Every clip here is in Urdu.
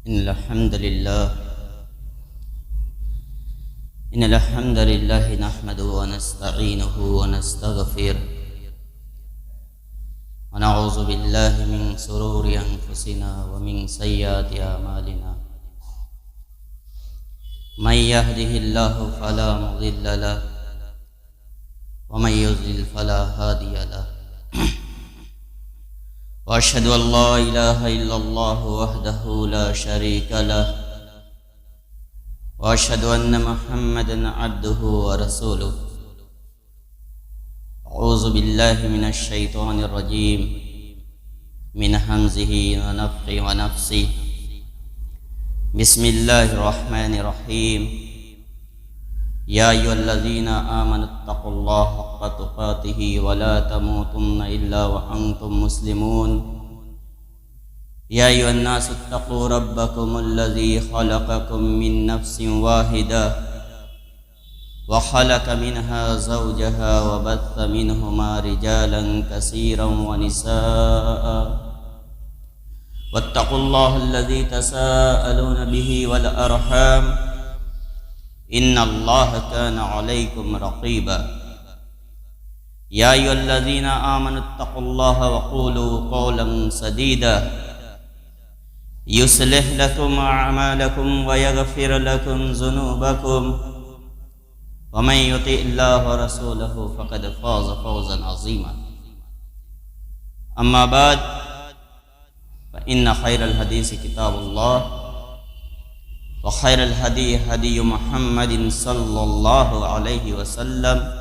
إن الحمد لله نحمده ونستعينه ونستغفره ونعوذ بالله من شرور أنفسنا ومن سيئات أعمالنا من يهده الله فلا مضل له ومن يضلل فلا هادي له وأشهد أن لا إله إلا الله وحده لا شريك له وأشهد أن محمدًا عبده ورسوله أعوذ بالله من الشيطان الرجيم من همزه ونفخه ونفسه بسم الله الرحمن الرحيم يا أيها الذين آمنوا اتقوا الله حق تقاته ولا تموتن إلا وأنتم مسلمون يا أيها الناس اتقوا ربكم الذي خلقكم من نفس واحدة وخلق منها زوجها وبث منهما رجالا كثيرا ونساء واتقوا الله الذي تساءلون به والأرحام إن الله كان عليكم رقيبا يا أيها الذين آمنوا اتقوا الله وقولوا قولا سديدا يصلح لكم أعمالكم ويغفر لكم ذنوبكم ومن يطع الله ورسوله فقد فاز فوزا عظيما أما بعد فإن خير الحديث كتاب الله وخير الهدي هدي محمد صلى الله عليه وسلم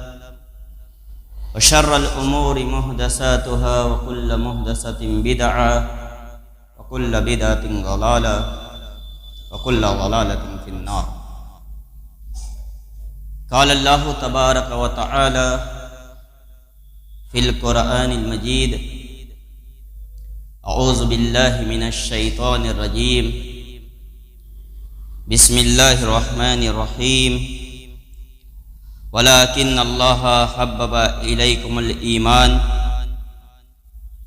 وشر الأمور محدثاتها وكل محدثة بدعة وكل بدعة ضلالة وكل ضلالة في النار قال الله تبارك وتعالى في القرآن المجيد أعوذ بالله من الشيطان الرجيم بسم الله الرحمن الرحيم ولكن الله حبب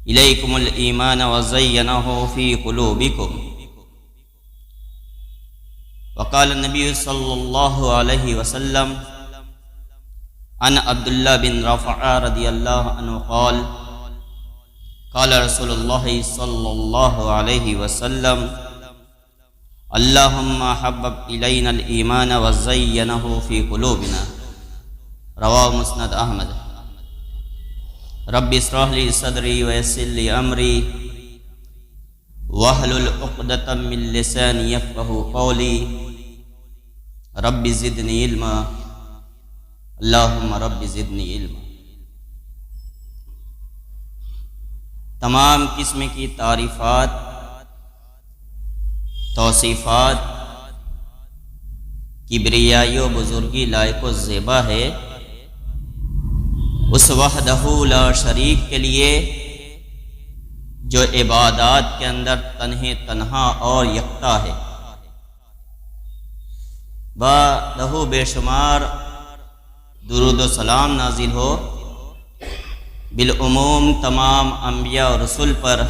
إليكم الإيمان وزينه في قلوبكم وقال النبي صلى الله عليه وسلم عن عبد الله بن رافع رضي الله عنه قال قال رسول الله صلى الله عليه وسلم اللهم حبب إلينا الإيمان وزينه في قلوبنا رواه مسند أحمد رب اشرح لي صدري ويسر لي أمري واحلل عقدة من لساني يفقهوا قولي رب زدني علما اللهم رب زدني علما تمام قسم کی تعریفات توصیفات کبریائی و بزرگی لائق و زیبا ہے اس وحدہ لا شریک کے لیے جو عبادات کے اندر تنہا اور یکتا ہے با لہو بے شمار درود و سلام نازل ہو بالعموم تمام انبیاء و رسول پر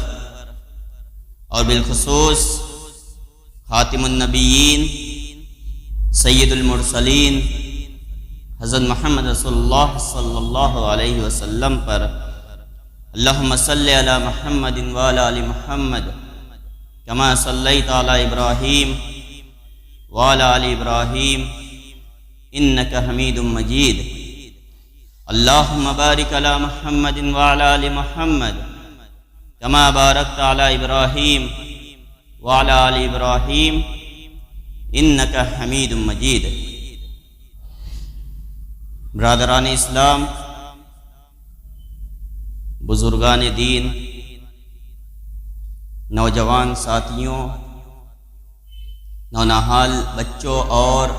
اور بالخصوص خاتم النبیین سید المرسلین حضرت محمد رسول اللہ صلی اللہ علیہ وسلم پر اللہم صلی علی محمد وعلی آل محمد کما صلیت علی ابراہیم وعلی آل ابراہیم انکا حمید مجید اللہم بارک علی محمد وعلی آل محمد کما بارکت علی ابراہیم وعلی آل ابراہیم انکا حمید مجید برادران اسلام، بزرگان دین، نوجوان ساتھیوں، نونہال بچوں اور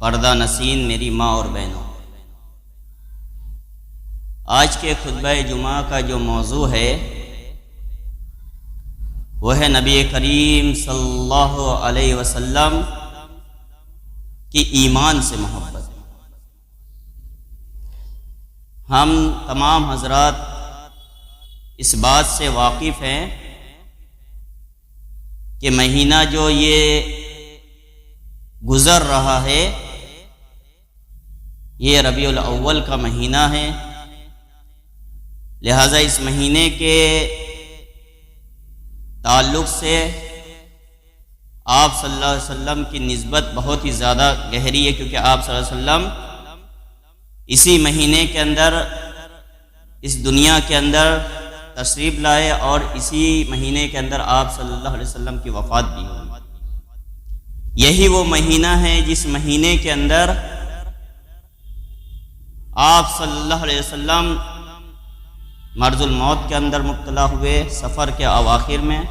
پردہ نشین میری ماں اور بہنوں، آج کے خطبہ جمعہ کا جو موضوع ہے وہ ہے نبی کریم صلی اللہ علیہ وسلم کی ایمان سے محبت۔ ہم تمام حضرات اس بات سے واقف ہیں کہ مہینہ جو یہ گزر رہا ہے یہ ربیع الاول کا مہینہ ہے، لہذا اس مہینے کے تعلق سے آپ صلی اللہ علیہ وسلم کی نسبت بہت ہی زیادہ گہری ہے، کیونکہ آپ صلی اللہ علیہ وسلم اسی مہینے کے اندر اس دنیا کے اندر تشریف لائے اور اسی مہینے کے اندر آپ صلی اللہ علیہ وسلم کی وفات بھی ہوئی۔ یہی وہ مہینہ ہے جس مہینے کے اندر آپ صلی اللہ علیہ وسلم مرض الموت کے اندر مبتلا ہوئے سفر کے اواخر میں،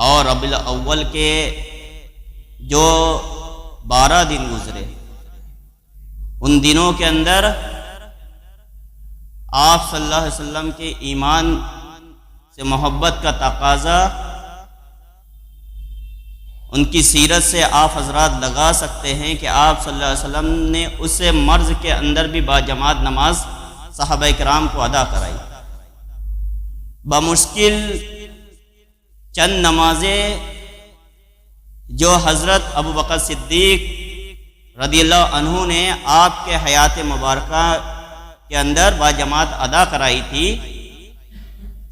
اور ربیع الاول کے جو 12 دن گزرے ان دنوں کے اندر آپ صلی اللہ علیہ وسلم کے ایمان سے محبت کا تقاضا ان کی سیرت سے آپ حضرات لگا سکتے ہیں کہ آپ صلی اللہ علیہ وسلم نے اس مرض کے اندر بھی باجماعت نماز صحابہ کرام کو ادا کرائی۔ بمشکل چند نمازیں جو حضرت ابو بکر صدیق رضی اللہ عنہ نے آپ کے حیات مبارکہ کے اندر باجماعت ادا کرائی تھی،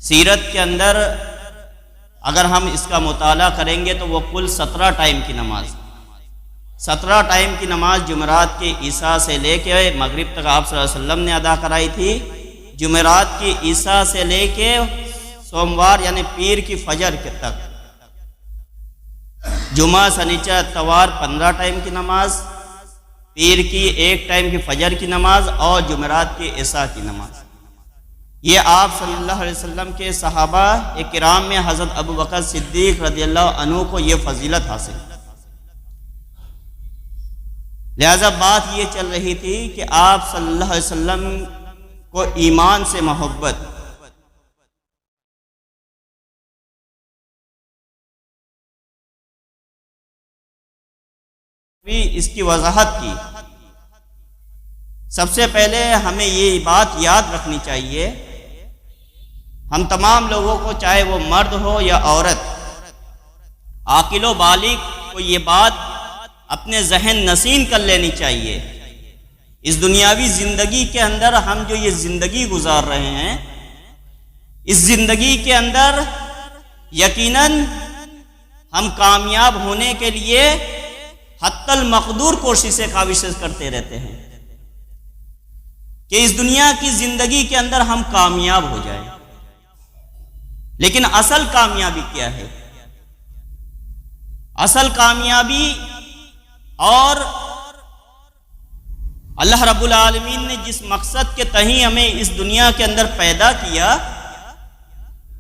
سیرت کے اندر اگر ہم اس کا مطالعہ کریں گے تو وہ کل 17 ٹائم کی نماز، 17 ٹائم کی نماز جمعرات کی عشاء سے لے کے مغرب تک آپ صلی اللہ علیہ وسلم نے ادا کرائی تھی۔ جمعرات کی عشاء سے لے کے سوموار یعنی پیر کی فجر کے تک، جمعہ سنیچر اتوار 15 ٹائم کی نماز، پیر کی 1 ٹائم کی فجر کی نماز اور جمعرات کی عشاء کی نماز۔ یہ آپ صلی اللہ علیہ وسلم کے صحابہ کرام میں حضرت ابو بکر صدیق رضی اللہ عنہ کو یہ فضیلت حاصل، لہذا بات یہ چل رہی تھی کہ آپ صلی اللہ علیہ وسلم کو ایمان سے محبت، اس کی وضاحت کی۔ سب سے پہلے ہمیں یہ بات یاد رکھنی چاہیے، ہم تمام لوگوں کو، چاہے وہ مرد ہو یا عورت، عاقل و بالغ کو یہ بات اپنے ذہن نشین کر لینی چاہیے۔ اس دنیاوی زندگی کے اندر ہم جو یہ زندگی گزار رہے ہیں، اس زندگی کے اندر یقیناً ہم کامیاب ہونے کے لیے حتی المقدور کاوشیں کرتے رہتے ہیں کہ اس دنیا کی زندگی کے اندر ہم کامیاب ہو جائیں، لیکن اصل کامیابی کیا ہے؟ اصل کامیابی اور اللہ رب العالمین نے جس مقصد کے تئیں ہمیں اس دنیا کے اندر پیدا کیا،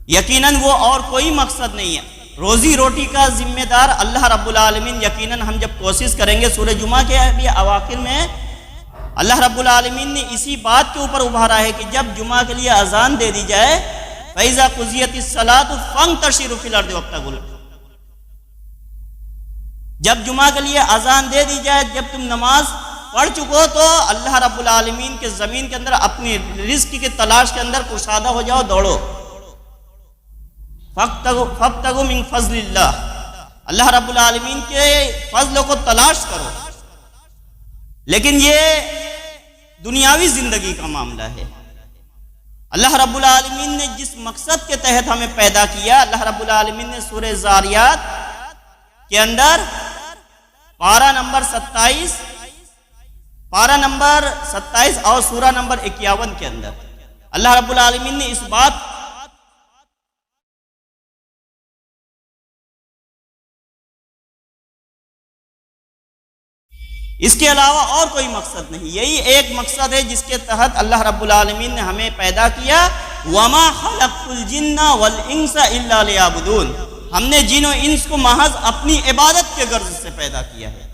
یقیناً وہ اور کوئی مقصد نہیں ہے۔ روزی روٹی کا ذمہ دار اللہ رب العالمین، یقیناً ہم جب کوشش کریں گے، سورہ جمعہ کے بھی اواخر میں اللہ رب العالمین نے اسی بات کے اوپر ابھارا ہے کہ جب جمعہ کے لیے اذان دے دی جائے، فَإِذَا قُضِيَتِ الصَّلَاةُ فَانتَشِرُوا فِي الْأَرْضِ وَابْتَغُوا، جب جمعہ کے لیے اذان دے دی جائے، جب تم نماز پڑھ چکو تو اللہ رب العالمین کے زمین کے اندر اپنی رزق کی تلاش کے اندر کشادہ ہو جاؤ، دوڑو۔ فَابْتَغُوا مِن فَضْلِ اللَّهِ، اللہ رب العالمین کے فضل کو تلاش کرو۔ لیکن یہ دنیاوی زندگی کا معاملہ ہے۔ اللہ رب العالمین نے جس مقصد کے تحت ہمیں پیدا کیا، اللہ رب العالمین نے سورہ زاریات کے اندر پارہ نمبر 27 اور سورہ نمبر 51 کے اندر اللہ رب العالمین نے اس بات اس کے علاوہ اور کوئی مقصد نہیں، یہی ایک مقصد ہے جس کے تحت اللہ رب العالمین نے ہمیں پیدا کیا۔ وَمَا خَلَقْتُ الْجِنَّ وَالْإِنسَ إِلَّا لِيَعْبُدُونَ، ہم نے جن و انس کو محض اپنی عبادت کے غرض سے پیدا کیا ہے۔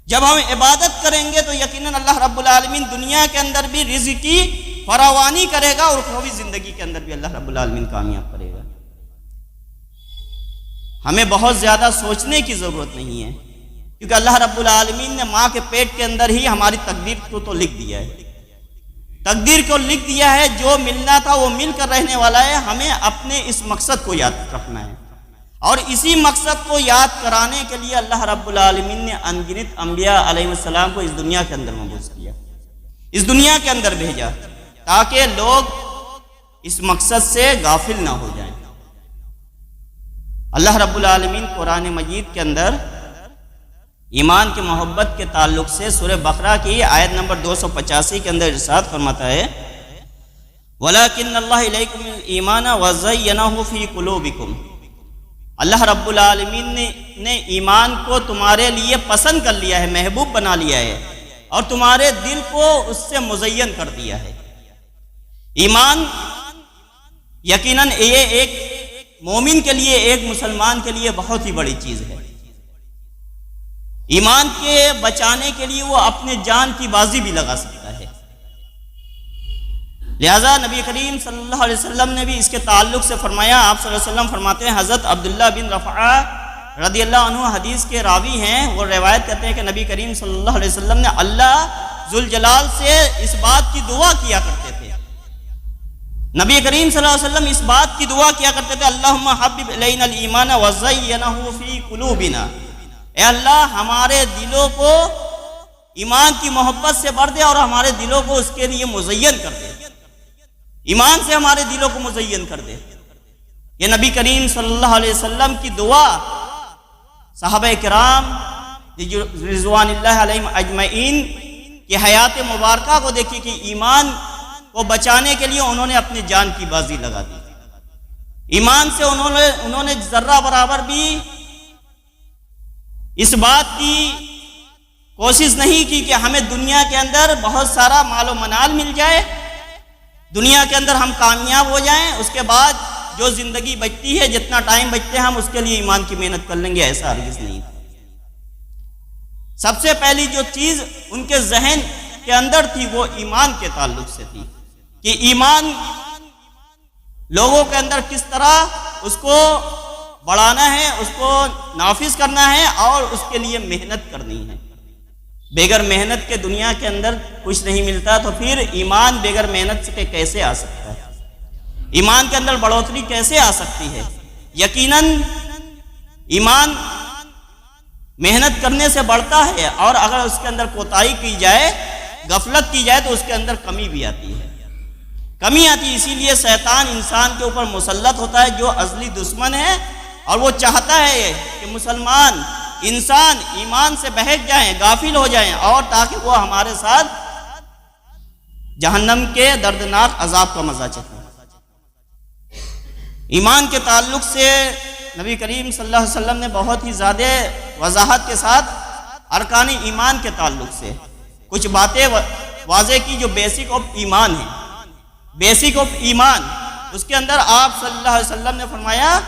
جب ہم عبادت کریں گے تو یقیناً اللہ رب العالمین دنیا کے اندر بھی رزق کی فراوانی کرے گا اور اخروی زندگی کے اندر بھی اللہ رب العالمین کامیاب کرے گا۔ ہمیں بہت زیادہ سوچنے کی ضرورت نہیں ہے، کیونکہ اللہ رب العالمین نے ماں کے پیٹ کے اندر ہی ہماری تقدیر کو تو لکھ دیا ہے، تقدیر کو لکھ دیا ہے، جو ملنا تھا وہ مل کر رہنے والا ہے۔ ہمیں اپنے اس مقصد کو یاد رکھنا ہے، اور اسی مقصد کو یاد کرانے کے لیے اللہ رب العالمین نے انگنت انبیاء علیہ السلام کو اس دنیا کے اندر مبعوث کیا، اس دنیا کے اندر بھیجا، تاکہ لوگ اس مقصد سے غافل نہ ہو جائیں۔ اللہ رب العالمین قرآن مجید کے اندر ایمان کی محبت کے تعلق سے سورہ بقرہ کی آیت نمبر 285 کے اندر ارشاد فرماتا ہے وَلَٰكِنَّ اللَّهَ إِلَيْكُمُ الْإِيمَانَ وَزَيَّنَهُ فِي قُلُوبِكُمْ، اللہ رب العالمین نے ایمان کو تمہارے لیے پسند کر لیا ہے، محبوب بنا لیا ہے، اور تمہارے دل کو اس سے مزین کر دیا ہے۔ ایمان یقیناً یہ ایک مومن کے لیے، ایک مسلمان کے لیے بہت ہی بڑی چیز ہے۔ ایمان کے بچانے کے لیے وہ اپنے جان کی بازی بھی لگا سکتا ہے۔ لہذا نبی کریم صلی اللہ علیہ وسلم نے بھی اس کے تعلق سے فرمایا، آپ صلی اللہ علیہ وسلم فرماتے ہیں، حضرت عبداللہ بن رفعہ رضی اللہ عنہ حدیث کے راوی ہیں، وہ روایت کرتے ہیں کہ نبی کریم صلی اللہ علیہ وسلم نے اللہ ذوالجلال سے اس بات کی دعا کیا کرتے تھے، نبی کریم صلی اللہ علیہ وسلم اس بات کی دعا کیا کرتے تھے، اللہم حبب الینا الایمان وزینہ فی قلوبنا، اے اللہ ہمارے دلوں کو ایمان کی محبت سے بھر دے اور ہمارے دلوں کو اس کے لیے مزین کر دے، ایمان سے ہمارے دلوں کو مزین کر دے۔ یہ نبی کریم صلی اللہ علیہ وسلم کی دعا صحابہ کرام رضوان اللہ علیہم اجمعین کی حیات مبارکہ کو دیکھی کہ ایمان کو بچانے کے لیے انہوں نے اپنی جان کی بازی لگا دی، ایمان سے انہوں نے ذرہ برابر بھی اس بات کی کوشش نہیں کی کہ ہمیں دنیا کے اندر بہت سارا مال و منال مل جائے، دنیا کے اندر ہم کامیاب ہو جائیں، اس کے بعد جو زندگی بچتی ہے، جتنا ٹائم بچتے ہیں، ہم اس کے لیے ایمان کی محنت کر لیں گے، ایسا ہرگز نہیں تھا۔ سب سے پہلی جو چیز ان کے ذہن کے اندر تھی وہ ایمان کے تعلق سے تھی کہ ایمان لوگوں کے اندر کس طرح اس کو بڑھانا ہے، اس کو نافذ کرنا ہے اور اس کے لیے محنت کرنی ہے۔ بغیر محنت کے دنیا کے اندر کچھ نہیں ملتا، تو پھر ایمان بغیر محنت سے کیسے آ سکتا ہے؟ ایمان کے اندر بڑھوتری کیسے آ سکتی ہے؟ یقیناً ایمان محنت کرنے سے بڑھتا ہے، اور اگر اس کے اندر کوتاہی کی جائے، غفلت کی جائے، تو اس کے اندر کمی بھی آتی ہے، کمی آتی ہے۔ اسی لیے شیطان انسان کے اوپر مسلط ہوتا ہے، جو ازلی دشمن ہے، اور وہ چاہتا ہے کہ مسلمان انسان ایمان سے بہک جائیں، غافل ہو جائیں، اور تاکہ وہ ہمارے ساتھ جہنم کے دردناک عذاب کا مزہ چکھیں۔ ایمان کے تعلق سے نبی کریم صلی اللہ علیہ وسلم نے بہت ہی زیادہ وضاحت کے ساتھ ارکان ایمان کے تعلق سے کچھ باتیں واضح کی جو بیسک آف ایمان ہے۔ بیسک آف ایمان، اس کے اندر آپ صلی اللہ علیہ وسلم نے فرمایا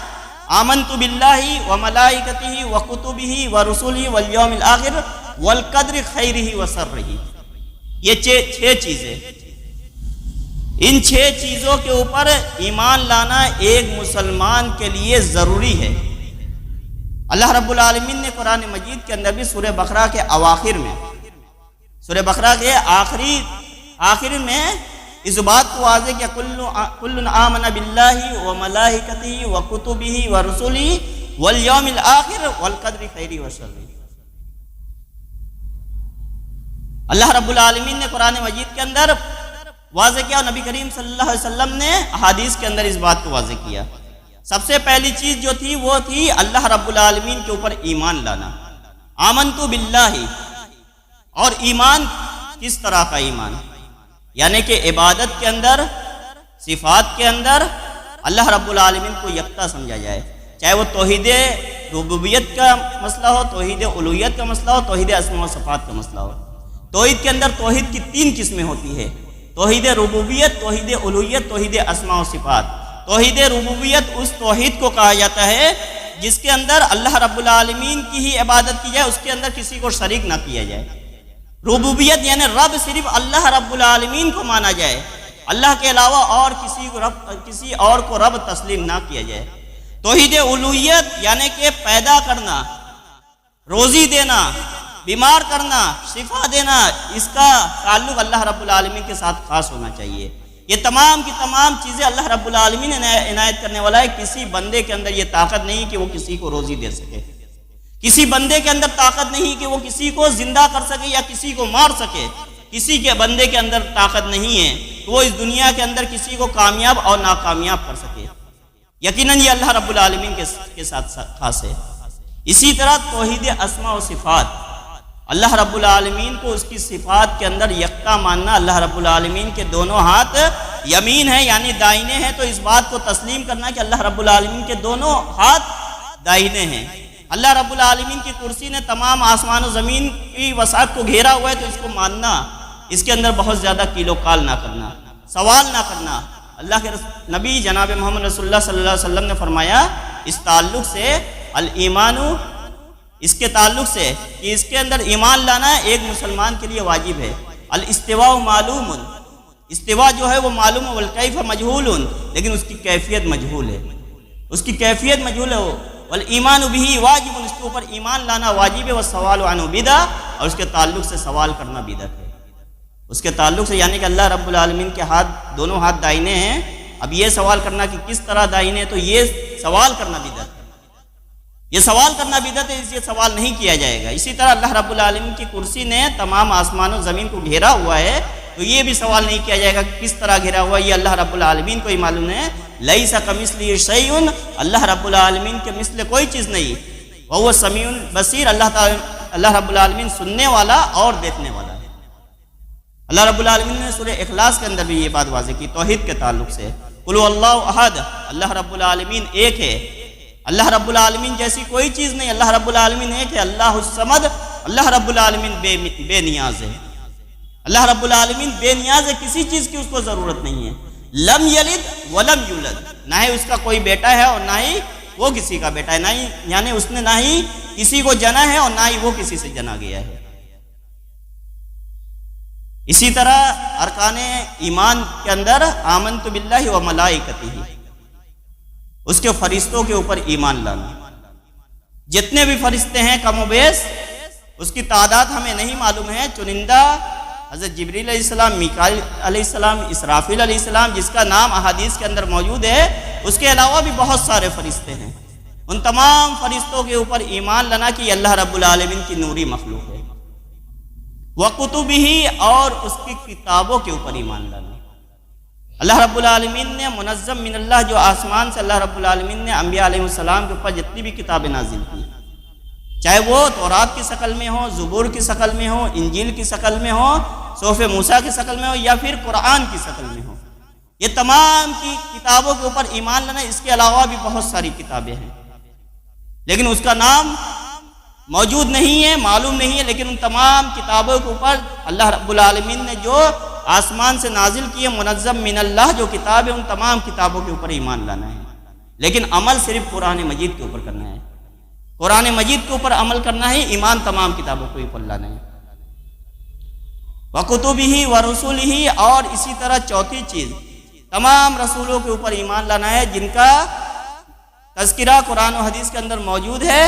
آمنت باللہ وملائکتہ وکتبہ ورسلہ والیوم الآخر والقدر خیرہ وشرہ۔ یہ چھ چیزیں، ان 6 چیزوں کے اوپر ایمان لانا ایک مسلمان کے لیے ضروری ہے۔ اللہ رب العالمین نے قرآن مجید کے اندر بھی سورہ بقرہ کے اواخر میں، سورہ بقرہ کے آخر میں اس بات کو واضح کیا، کل آمن باللہ وملائکتہ وکتبہ ورسلہ والیوم الآخر والقدر خیرہ وشرہ۔ اللہ رب العالمین نے قرآن مجید کے اندر واضح کیا، اور نبی کریم صلی اللہ علیہ وسلم نے احادیث کے اندر اس بات کو واضح کیا۔ سب سے پہلی چیز جو تھی وہ تھی اللہ رب العالمین کے اوپر ایمان لانا، آمنت باللہ۔ اور ایمان کس طرح کا ایمان؟ یعنی کہ عبادت کے اندر، صفات کے اندر اللہ رب العالمین کو یکتا سمجھا جائے، چاہے وہ توحید ربوبیت کا مسئلہ ہو، توحید الوہیت کا مسئلہ ہو، توحید اسماء و صفات کا مسئلہ ہو۔ توحید کے اندر توحید کی 3 قسمیں ہوتی ہے، توحید ربوبیت، توحید الوہیت، توحید اسماء و صفات۔ توحید ربوبیت اس توحید کو کہا جاتا ہے جس کے اندر اللہ رب العالمین کی ہی عبادت کی جائے، اس کے اندر کسی کو شریک نہ کیا جائے۔ ربوبیت یعنی رب صرف اللہ رب العالمین کو مانا جائے، اللہ کے علاوہ اور کسی اور کو رب تسلیم نہ کیا جائے۔ توحید الوہیت یعنی کہ پیدا کرنا، روزی دینا، بیمار کرنا، شفا دینا، اس کا تعلق اللہ رب العالمین کے ساتھ خاص ہونا چاہیے۔ یہ تمام کی تمام چیزیں اللہ رب العالمین نے عنایت کرنے والا ہے۔ کسی بندے کے اندر یہ طاقت نہیں کہ وہ کسی کو روزی دے سکے، کسی بندے کے اندر طاقت نہیں کہ وہ کسی کو زندہ کر سکے یا کسی کو مار سکے، کسی کے بندے کے اندر طاقت نہیں ہے کہ وہ اس دنیا کے اندر کسی کو کامیاب اور ناکامیاب کر سکے۔ یقیناً یہ اللہ رب العالمین کے ساتھ خاص ہے۔ اسی طرح توحید اسماء و صفات، اللہ رب العالمین کو اس کی صفات کے اندر یکتا ماننا۔ اللہ رب العالمین کے دونوں ہاتھ یمین ہیں یعنی دائنے ہیں، تو اس بات کو تسلیم کرنا کہ اللہ رب العالمین کے دونوں ہاتھ دائنے ہیں۔ اللہ رب العالمین کی کرسی نے تمام آسمان و زمین کی وسعت کو گھیرا ہوا ہے، تو اس کو ماننا، اس کے اندر بہت زیادہ کیل و کال نہ کرنا، سوال نہ کرنا۔ اللہ کے نبی جناب محمد رسول اللہ صلی اللہ علیہ وسلم نے فرمایا اس تعلق سے الایمان، اس کے تعلق سے کہ اس کے اندر ایمان لانا ایک مسلمان کے لیے واجب ہے۔ الاستواء معلوم، استوا جو ہے وہ معلوم ہے، والکیف مجہول، لیکن اس کی کیفیت مجہول ہے، اس کی کیفیت مجہول ہے۔ والایمان بہ واجب، اس کے اوپر ایمان لانا واجب ہے۔ والسوال عنہ بدعہ، اور اس کے تعلق سے سوال کرنا بدعت ہے۔ اس کے تعلق سے یعنی کہ اللہ رب العالمین کے ہاتھ دونوں ہاتھ دائنے ہیں، اب یہ سوال کرنا کہ کس طرح دائنے، تو یہ سوال کرنا بدعت ہے، یہ سوال کرنا بدعت ہے، یہ سوال نہیں کیا جائے گا۔ اسی طرح اللہ رب العالمین کی کرسی نے تمام آسمان و زمین کو گھیرا ہوا ہے، تو یہ بھی سوال نہیں کیا جائے گا کہ کس طرح گھیرا ہوا ہے، یہ اللہ رب العالمین کو ہی معلوم ہے۔ لیس کمثلہ شیء، اللہ رب العالمین کے مثل کوئی چیز نہیں۔ وہو سمیع بصیر، اللہ رب العالمین سننے والا اور دیکھنے والا ہے۔ اللہ رب العالمین نے سورہ اخلاص کے اندر بھی یہ بات واضح کی توحید کے تعلق سے، قل هو اللہ احد، اللہ رب العالمین ایک ہے، اللہ رب العالمین جیسی کوئی چیز نہیں، اللہ رب العالمین ایک ہے۔ اللہ الصمد، اللہ رب العالمین بے نیاز ہے، اللہ رب العالمین بے نیاز ہے، کسی چیز کی اس کو ضرورت نہیں ہے۔ لم یلد ولم یولد، نہ ہی اس کا کوئی بیٹا ہے اور نہ ہی وہ کسی کا بیٹا ہے، نہ ہی یعنی اس نے نہ ہی کسی کو جنا ہے اور نہ ہی وہ کسی سے جنا گیا ہے۔ اسی طرح ارکان ایمان کے اندر آمنت باللہ و ملائکتہ، اس کے فرشتوں کے اوپر ایمان لانا۔ جتنے بھی فرشتے ہیں کم و بیش، اس کی تعداد ہمیں نہیں معلوم ہے، چنندہ حضرت جبریل علیہ السلام، میکائیل علیہ السلام، اسرافیل علیہ السلام، جس کا نام احادیث کے اندر موجود ہے، اس کے علاوہ بھی بہت سارے فرشتے ہیں۔ ان تمام فرشتوں کے اوپر ایمان لانا کہ یہ اللہ رب العالمین کی نوری مخلوق ہے۔ وَكُتُبِهِ، اور اس کی کتابوں کے اوپر ایمان لانا۔ اللہ رب العالمین نے منظم من اللہ، جو آسمان سے اللہ رب العالمین نے انبیاء علیہ السلام کے اوپر جتنی بھی کتابیں نازل کی، چاہے وہ تورات کی شکل میں ہو، زبور کی شکل میں ہو، انجیل کی شکل میں ہو، صحف موسیٰ کی شکل میں ہو، یا پھر قرآن کی شکل میں ہو، یہ تمام کی کتابوں کے اوپر ایمان لانا۔ اس کے علاوہ بھی بہت ساری کتابیں ہیں، لیکن اس کا نام موجود نہیں ہے، معلوم نہیں ہے، لیکن ان تمام کتابوں کے اوپر اللہ رب العالمین نے جو آسمان سے نازل کیے منظم من اللہ جو کتاب ہے، ان تمام کتابوں کے اوپر ایمان لانا ہے، لیکن عمل صرف قرآن مجید کے اوپر کرنا ہے، قرآن مجید کے اوپر عمل کرنا ہے، ایمان تمام کتابوں کے اوپر لانا ہے۔ وَكُتُبِهِ وَرُسُلِهِ، اور اسی طرح چوتھی چیز تمام رسولوں کے اوپر ایمان لانا ہے جن کا تذکرہ قرآن و حدیث کے اندر موجود ہے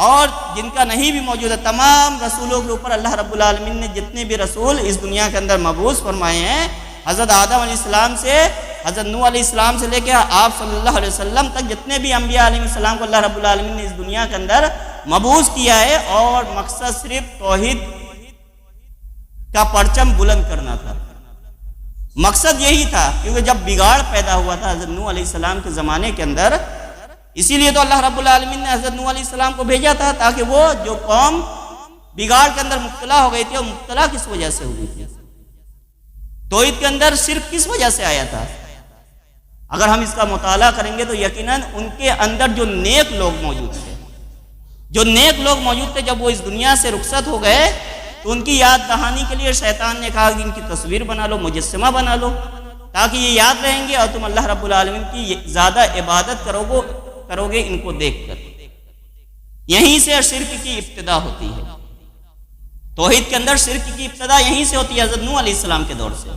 اور جن کا نہیں بھی موجود ہے۔ تمام رسولوں کے اوپر اللہ رب العالمین نے جتنے بھی رسول اس دنیا کے اندر مبعوث فرمائے ہیں، حضرت آدم علیہ السلام سے حضرت نوح علیہ السلام سے لے کے آپ صلی اللہ علیہ وسلم تک جتنے بھی انبیاء علیہ السلام کو اللہ رب العالمین نے اس دنیا کے اندر مبعوث کیا ہے، اور مقصد صرف توحید کا پرچم بلند کرنا تھا۔ مقصد یہی تھا، کیونکہ جب بگاڑ پیدا ہوا تھا حضرت نوح علیہ السلام کے زمانے کے اندر، اسی لیے تو اللہ رب العالمین نے حضرت نوح علیہ السلام کو بھیجا تھا، تاکہ وہ جو قوم بگاڑ کے اندر مبتلا ہو گئی تھی، وہ مبتلا کس وجہ سے ہوئی تھی؟ توحید کے اندر شرک کس وجہ سے آیا تھا؟ اگر ہم اس کا مطالعہ کریں گے تو یقیناً ان کے اندر جو نیک لوگ موجود تھے، جو نیک لوگ موجود تھے، جب وہ اس دنیا سے رخصت ہو گئے تو ان کی یاد دہانی کے لیے شیطان نے کہا کہ ان کی تصویر بنا لو، مجسمہ بنا لو، تاکہ یہ یاد رہیں گے اور تم اللہ رب العالمین کی زیادہ عبادت کرو گے ان کو دیکھ کر۔ یہیں سے شرک کی ابتدا ہوتی ہے، توحید کے اندر شرک کی ابتدا یہیں سے ہوتی ہے، حضرت نوح علیہ السلام کے دور سے۔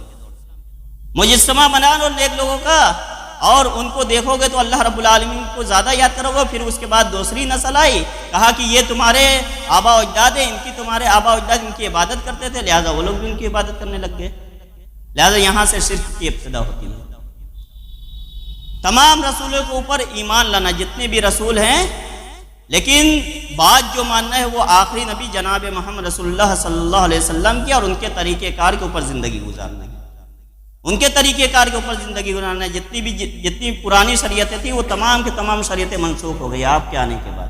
مجسمہ بنا لو نیک لوگوں کا اور ان کو دیکھو گے تو اللہ رب العالمین کو زیادہ یاد کرو گے۔ پھر اس کے بعد دوسری نسل آئی، کہا کہ یہ تمہارے آبا و اجداد ہیں، تمہارے آبا و اجداد ان کی عبادت کرتے تھے، لہٰذا وہ لوگ بھی ان کی عبادت کرنے لگ گئے۔ لہذا یہاں سے شرک کی ابتدا ہوتی ہے۔ تمام رسولوں کے اوپر ایمان لانا، جتنے بھی رسول ہیں، لیکن بات جو ماننا ہے وہ آخری نبی جناب محمد رسول اللہ صلی اللہ علیہ وسلم کی اور ان کے طریقہ کار کے اوپر زندگی گزارنا ہے، ان کے طریقہ کار کے اوپر زندگی گزارنا ہے۔ جتنی پرانی شریعتیں تھیں وہ تمام کی تمام شریعتیں منسوخ ہو گئی آپ کے آنے کے بعد۔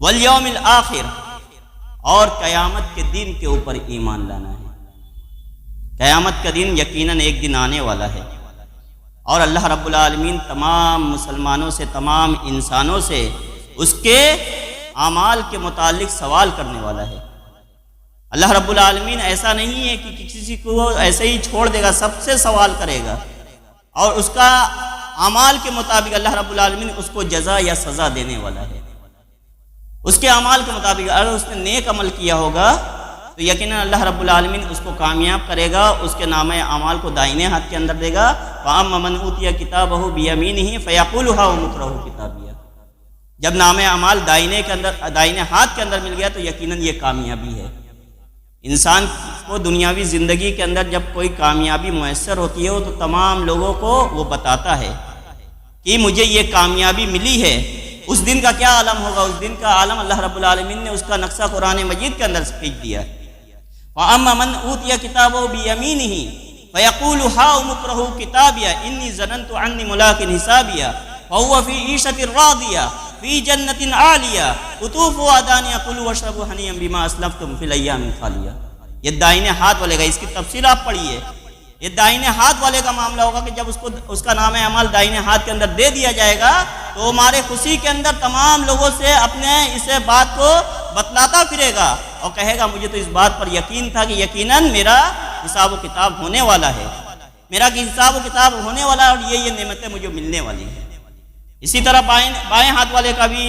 والیوم الآخر، اور قیامت کے دن کے اوپر ایمان لانا ہے۔ قیامت کا دن یقیناً ایک دن آنے والا ہے، اور اللہ رب العالمین تمام مسلمانوں سے، تمام انسانوں سے اس کے اعمال کے متعلق سوال کرنے والا ہے۔ اللہ رب العالمین ایسا نہیں ہے کہ کسی کو ایسے ہی چھوڑ دے گا، سب سے سوال کرے گا، اور اس کا اعمال کے مطابق اللہ رب العالمین اس کو جزا یا سزا دینے والا ہے۔ اس کے اعمال کے مطابق اگر اس نے نیک عمل کیا ہوگا تو یقیناً اللہ رب العالمین اس کو کامیاب کرے گا، اس کے نامہ اعمال کو دائنے ہاتھ کے اندر دے گا۔ وَأَمَّا مَنْ أُوتِيَ كِتَابَهُ بِيَمِينِهِ فَيَقُولُ هَاؤُمُ اقْرَءُوا كِتَابِيَهْ، جب نامہ اعمال دائنے ہاتھ کے اندر مل گیا تو یقیناً یہ کامیابی ہے۔ انسان کو دنیاوی زندگی کے اندر جب کوئی کامیابی میسر ہوتی ہے تو تمام لوگوں کو وہ بتاتا ہے کہ مجھے یہ کامیابی ملی ہے۔ اس دن کا کیا عالم ہوگا؟ اس دن کا عالم اللہ رب العالمین نے اس کا نقشہ قرآن مجید کے اندر کھینچ دیا۔ وَأَمَّا مَنْ أُوتِيَ كِتَابَهُ بِيَمِينِهِ فَيَقُولُ هَاؤُمُ اقْرَءُوا كِتَابِيَهْ إِنِّي ظَنَنْتُ أَنِّي مُلَاقٍ حِسَابِيَهْ فَهُوَ فِي عِيشَةٍ رَاضِيَةٍ فِي جَنَّةٍ عَالِيَةٍ قُطُوفُهَا دَانِيَةٌ كُلُوا وَاشْرَبُوا هَنِيئًا بِمَا أَسْلَفْتُمْ فِي الْأَيَّامِ الْخَالِيَةِ۔ یہ دائنے ہاتھ والے کا، اس کی تفصیل آپ پڑھیے، یہ دائنے ہاتھ والے کا معاملہ ہوگا کہ جب اس کا نام اعمال دائنے ہاتھ کے اندر دے دیا جائے گا تو ہمارے خوشی کے اندر تمام لوگوں سے اپنے اسے بات کو بتلاتا پھرے گا اور کہے گا مجھے تو اس بات پر یقین تھا کہ یقیناً میرا حساب و کتاب ہونے والا ہے، میرا حساب و کتاب ہونے والا ہے، اور یہ نعمتیں مجھے ملنے والی ہیں۔ اسی طرح بائیں ہاتھ والے کا بھی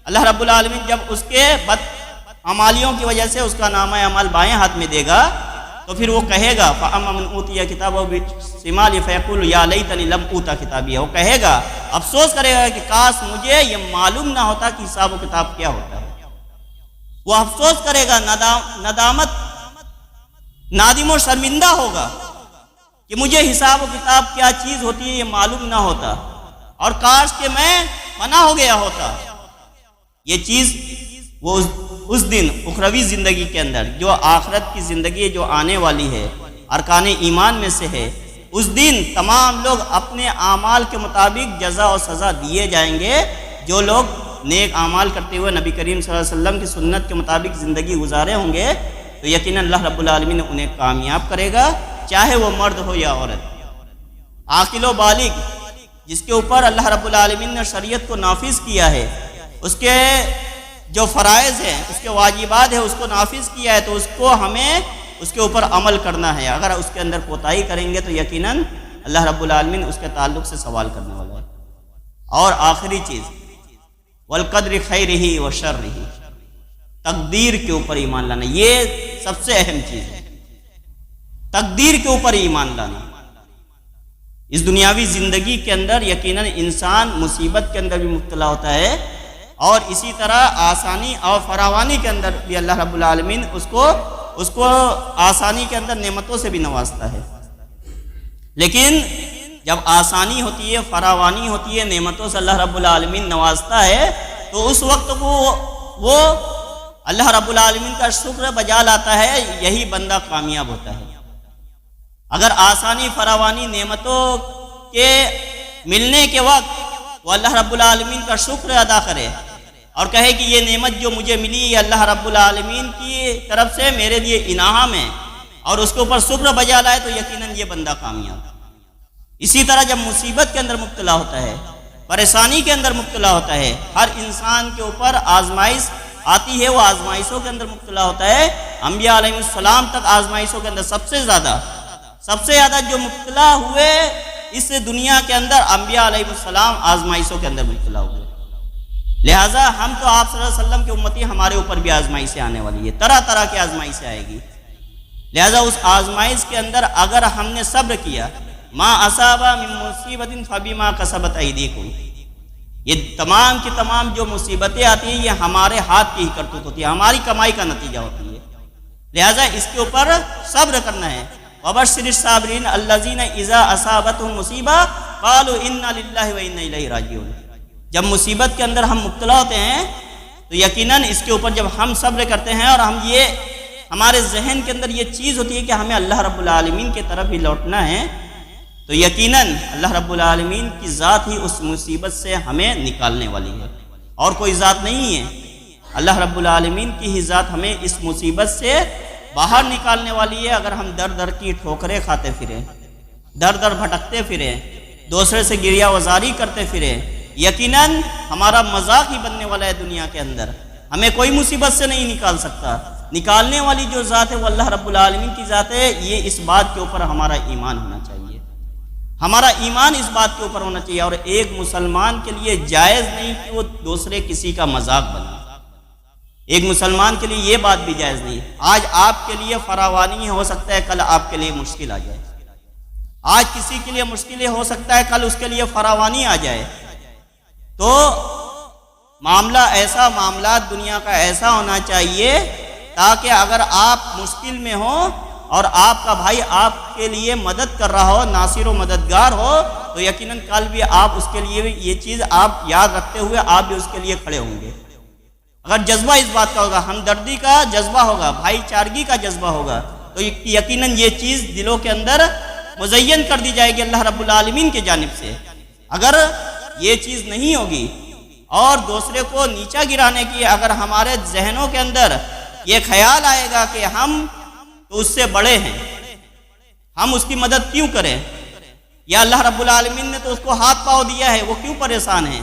اللہ رب العالمین جب اس کے بد اعمالیوں کی وجہ سے اس کا نامہ اعمال بائیں ہاتھ میں دے گا تو پھر وہ کہے گا فَأَمَّا مَنْ أُوتِيَ كِتَابَهُ بِشِمَالِهِ فَيَقُولُ يَا لَيْتَنِي لَمْ أُوتَ كِتَابِيَهْ، وہ کہے گا، افسوس کرے گا کہ کاش مجھے یہ معلوم نہ ہوتا کہ حساب و کتاب کیا ہوتا ہے۔ وہ افسوس کرے گا، ندامت، نادم و شرمندہ ہوگا کہ مجھے حساب و کتاب کیا چیز ہوتی ہے یہ معلوم نہ ہوتا، اور کاش کہ میں فنا ہو گیا ہوتا۔ یہ چیز وہ اس دن اخروی زندگی کے اندر جو آخرت کی زندگی جو آنے والی ہے، ارکان ایمان میں سے ہے، اس دن تمام لوگ اپنے اعمال کے مطابق جزا و سزا دیے جائیں گے۔ جو لوگ نیک اعمال کرتے ہوئے نبی کریم صلی اللہ علیہ وسلم کی سنت کے مطابق زندگی گزارے ہوں گے تو یقیناً اللہ رب العالمین انہیں کامیاب کرے گا، چاہے وہ مرد ہو یا عورت۔ عاقل و بالغ جس کے اوپر اللہ رب العالمین نے شریعت کو نافذ کیا ہے، اس کے جو فرائض ہیں، اس کے واجبات ہیں، اس کو نافذ کیا ہے تو اس کو ہمیں اس کے اوپر عمل کرنا ہے۔ اگر اس کے اندر کوتاہی کریں گے تو یقیناً اللہ رب العالمین اس کے تعلق سے سوال کرنے والا ہے۔ اور آخری چیز والقدر خیرہ و شرہ، تقدیر کے اوپر ایمان لانا، یہ سب سے اہم چیز ہے۔ تقدیر کے اوپر ایمان لانا۔ اس دنیاوی زندگی کے اندر یقیناً انسان مصیبت کے اندر بھی مبتلا ہوتا ہے، اور اسی طرح آسانی اور فراوانی کے اندر بھی اللہ رب العالمین اس کو آسانی کے اندر نعمتوں سے بھی نوازتا ہے۔ لیکن جب آسانی ہوتی ہے، فراوانی ہوتی ہے، نعمتوں سے اللہ رب العالمین نوازتا ہے تو اس وقت وہ اللہ رب العالمین کا شکر بجا لاتا ہے، یہی بندہ کامیاب ہوتا ہے۔ اگر آسانی، فراوانی، نعمتوں کے ملنے کے وقت وہ اللہ رب العالمین کا شکر ادا کرے اور کہے کہ یہ نعمت جو مجھے ملی یہ اللہ رب العالمین کی طرف سے میرے لیے انعام ہے، اور اس کے اوپر شکر بجا لائے تو یقیناً یہ بندہ کامیاب۔ اسی طرح جب مصیبت کے اندر مبتلا ہوتا ہے، پریشانی کے اندر مبتلا ہوتا ہے، ہر انسان کے اوپر آزمائش آتی ہے، وہ آزمائشوں کے اندر مبتلا ہوتا ہے۔ انبیاء علیہ السلام تک آزمائشوں کے اندر سب سے زیادہ جو مبتلا ہوئے اس دنیا کے اندر انبیاء علیہ السلام آزمائشوں کے اندر مبتلا ہوئے۔ لہٰذا ہم تو آپ صلی اللہ علیہ وسلم کی امتی، ہمارے اوپر بھی آزمائشیں آنے والی ہے، طرح طرح کی آزمائشیں آئے گی۔ لہٰذا اس آزمائش کے اندر اگر ہم نے صبر کیا، ما اصاب من مصیبت فبما کسبت ایدیکم، یہ تمام کی تمام جو مصیبتیں آتی ہیں یہ ہمارے ہاتھ کی ہی کرتوت ہوتی ہے، ہماری کمائی کا نتیجہ ہوتی ہے۔ لہٰذا اس کے اوپر صبر کرنا ہے، وبشر الصابرین الذین اذا اصابتهم مصیبہ قالوا انا للہ و انا الیہ راجعون۔ جب مصیبت کے اندر ہم مبتلا ہوتے ہیں تو یقیناً اس کے اوپر جب ہم صبر کرتے ہیں اور ہم یہ ہمارے ذہن کے اندر یہ چیز ہوتی ہے کہ ہمیں اللہ رب العالمین کی طرف ہی لوٹنا ہے، تو یقیناً اللہ رب العالمین کی ذات ہی اس مصیبت سے ہمیں نکالنے والی ہے، اور کوئی ذات نہیں ہے۔ اللہ رب العالمین کی ہی ذات ہمیں اس مصیبت سے باہر نکالنے والی ہے۔ اگر ہم در در کی ٹھوکریں کھاتے پھریں، در در بھٹکتے پھریں، دوسرے سے گریہ وزاری کرتے پھریں، یقیناً ہمارا مذاق ہی بننے والا ہے دنیا کے اندر، ہمیں کوئی مصیبت سے نہیں نکال سکتا۔ نکالنے والی جو ذات ہے وہ اللہ رب العالمین کی ذات ہے۔ یہ اس بات کے اوپر ہمارا ایمان ہونا چاہیے، ہمارا ایمان اس بات کے اوپر ہونا چاہیے، اور ایک مسلمان کے لیے جائز نہیں کہ وہ دوسرے کسی کا مذاق بنے۔ ایک مسلمان کے لیے یہ بات بھی جائز نہیں۔ آج آپ کے لیے فراوانی ہو سکتا ہے، کل آپ کے لیے مشکل آ جائے۔ آج کسی کے لیے مشکلیں ہو سکتا ہے، کل اس کے لیے فراوانی آ جائے۔ تو معاملات دنیا کا ایسا ہونا چاہیے تاکہ اگر آپ مشکل میں ہوں اور آپ کا بھائی آپ کے لیے مدد کر رہا ہو، ناصر و مددگار ہو، تو یقیناً کل بھی آپ اس کے لیے یہ چیز آپ یاد رکھتے ہوئے آپ بھی اس کے لیے کھڑے ہوں گے۔ اگر جذبہ اس بات کا ہوگا، ہمدردی کا جذبہ ہوگا، بھائی چارگی کا جذبہ ہوگا، تو یقیناً یہ چیز دلوں کے اندر مزین کر دی جائے گی اللہ رب العالمین کی جانب سے۔ اگر یہ چیز نہیں ہوگی اور دوسرے کو نیچا گرانے کی اگر ہمارے ذہنوں کے اندر یہ خیال آئے گا کہ ہم تو اس سے بڑے ہیں، ہم اس کی مدد کیوں کریں، یا اللہ رب العالمین نے تو اس کو ہاتھ پاؤ دیا ہے، وہ کیوں پریشان ہے،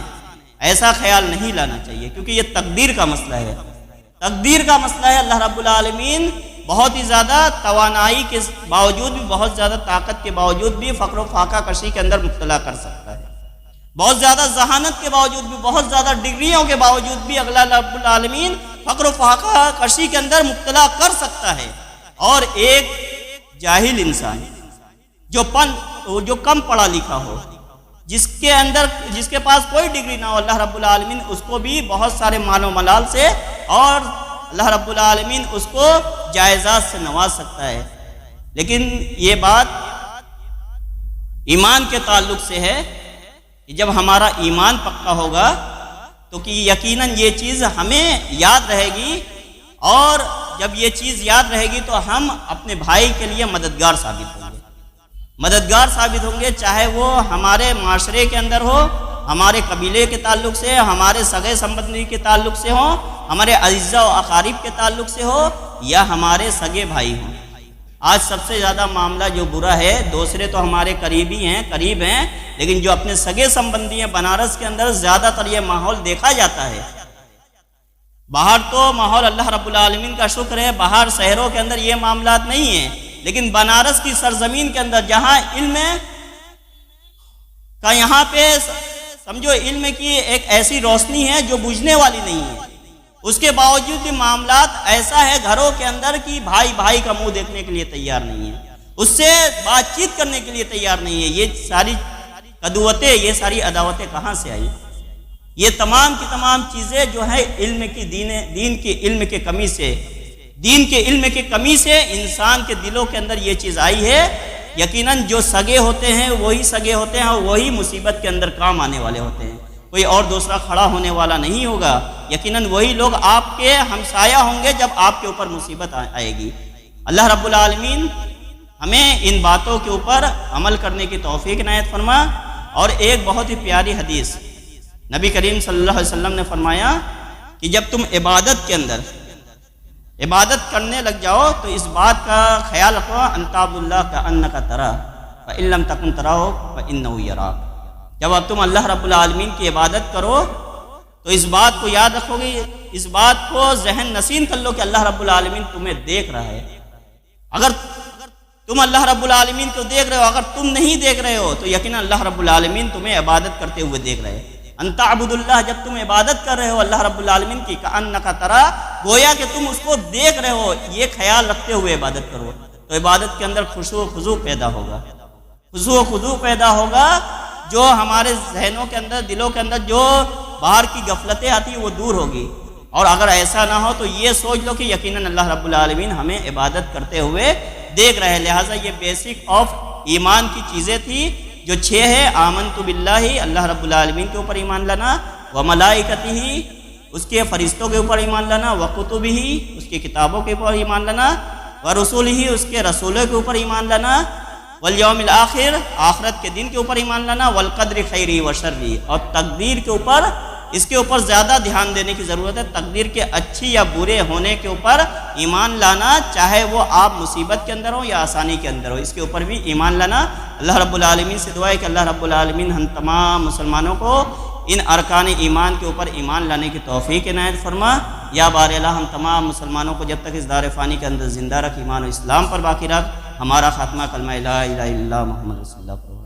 ایسا خیال نہیں لانا چاہیے، کیونکہ یہ تقدیر کا مسئلہ ہے۔ تقدیر کا مسئلہ ہے۔ اللہ رب العالمین بہت ہی زیادہ توانائی کے باوجود بھی، بہت زیادہ طاقت کے باوجود بھی فقر و فاقہ کشی کے اندر مبتلا کر سکتا ہے۔ بہت زیادہ ذہانت کے باوجود بھی، بہت زیادہ ڈگریوں کے باوجود بھی اللہ رب العالمین فقر و فاقہ کشی کے اندر مبتلا کر سکتا ہے۔ اور ایک جاہل انسان جو کم پڑھا لکھا ہو، جس کے پاس کوئی ڈگری نہ ہو، اللہ رب العالمین اس کو بھی بہت سارے مال و ملال سے اور اللہ رب العالمین اس کو جائزات سے نواز سکتا ہے۔ لیکن یہ بات ایمان کے تعلق سے ہے کہ جب ہمارا ایمان پکا ہوگا تو کہ یقیناً یہ چیز ہمیں یاد رہے گی، اور جب یہ چیز یاد رہے گی تو ہم اپنے بھائی کے لیے مددگار ثابت ہوں گے، چاہے وہ ہمارے معاشرے کے اندر ہو، ہمارے قبیلے کے تعلق سے، ہمارے سگے سمبندی کے تعلق سے ہو، ہمارے اعزاء و اقارب کے تعلق سے ہو، یا ہمارے سگے بھائی ہوں۔ آج سب سے زیادہ معاملہ جو برا ہے، دوسرے تو ہمارے قریب ہیں، لیکن جو اپنے سگے سمبندی ہیں، بنارس کے اندر زیادہ تر یہ ماحول دیکھا جاتا ہے۔ باہر تو ماحول اللہ رب العالمین کا شکر ہے، باہر شہروں کے اندر یہ معاملات نہیں ہیں، لیکن بنارس کی سرزمین کے اندر جہاں علم کا، یہاں پہ سمجھو علم کی ایک ایسی روشنی ہے جو بجھنے والی نہیں ہے، اس کے باوجود بھی معاملات ایسا ہے گھروں کے اندر کی بھائی بھائی کا منہ دیکھنے کے لیے تیار نہیں ہے، اس سے بات چیت کرنے کے لیے تیار نہیں ہے۔ یہ ساری عدوتیں، یہ ساری عداوتیں کہاں سے آئی؟ یہ تمام کی تمام چیزیں جو ہے علم کی دین کے علم کے کمی سے انسان کے دلوں کے اندر یہ چیز آئی ہے۔ یقیناً جو سگے ہوتے ہیں وہی سگے ہوتے ہیں، اور وہی مصیبت کے اندر کام آنے والے ہوتے ہیں، کوئی اور دوسرا کھڑا ہونے والا نہیں ہوگا۔ یقیناً وہی لوگ آپ کے ہمسایہ ہوں گے جب آپ کے اوپر مصیبت آئے گی۔ اللہ رب العالمین ہمیں ان باتوں کے اوپر عمل کرنے کی توفیق عنایت فرما۔ اور ایک بہت ہی پیاری حدیث نبی کریم صلی اللہ علیہ وسلم نے فرمایا کہ جب تم عبادت کے اندر عبادت کرنے لگ جاؤ تو اس بات کا خیال رکھو، ان تعبد اللہ کأنک تراہ فإن لم تکن تراہ فإنہ یراک۔ جب اب تم اللہ رب العالمین کی عبادت کرو تو اس بات کو یاد رکھو گے، اس بات کو ذہن نشین کر لو کہ اللہ رب العالمین تمہیں دیکھ رہا ہے۔ اگر تم اللہ رب العالمین کو دیکھ رہے ہو، اگر تم نہیں دیکھ رہے ہو تو یقینا اللہ رب العالمین تمہیں عبادت کرتے ہوئے دیکھ رہے ہیں۔ ان تعبد اللہ، جب تم عبادت کر رہے ہو اللہ رب العالمین کی، کأنک تراہ، گویا کہ تم اس کو دیکھ رہے ہو، یہ خیال رکھتے ہوئے عبادت کرو تو عبادت کے اندر خشوع و خضوع پیدا ہوگا، خشوع و خضوع پیدا ہوگا، جو ہمارے ذہنوں کے اندر، دلوں کے اندر جو باہر کی غفلتیں آتی ہیں وہ دور ہوگی۔ اور اگر ایسا نہ ہو تو یہ سوچ لو کہ یقیناً اللہ رب العالمین ہمیں عبادت کرتے ہوئے دیکھ رہے. لہٰذا یہ بیسک آف ایمان کی چیزیں تھی جو 6 ہے. آمنت باللہ, اللہ رب العالمین کے اوپر ایمان لانا, وملائکتہ, اس کے فرشتوں کے اوپر ایمان لانا, وکتبہ, اس کی کتابوں کے اوپر ایمان لانا, ورسولہ, اس کے رسولوں کے اوپر ایمان لانا, والیوم الآخر, آخرت کے دن کے اوپر ایمان لانا, والقدر خیرہ وشرہ, اور تقدیر کے اوپر, اس کے اوپر زیادہ دھیان دینے کی ضرورت ہے. تقدیر کے اچھی یا برے ہونے کے اوپر ایمان لانا, چاہے وہ آپ مصیبت کے اندر ہو یا آسانی کے اندر ہو, اس کے اوپر بھی ایمان لانا. اللہ رب العالمین سے دعا ہے کہ اللہ رب العالمین ہم تمام مسلمانوں کو ان ارکان ایمان کے اوپر ایمان لانے کی توفیق عنایت فرما. یا بار الہ ہم تمام مسلمانوں کو جب تک اس دار فانی کے اندر زندہ رکھ, ایمان و اسلام پر باقی رکھ. ہمارا خاتمہ کلمہ لا الہ الا اللہ محمد رسول اللہ.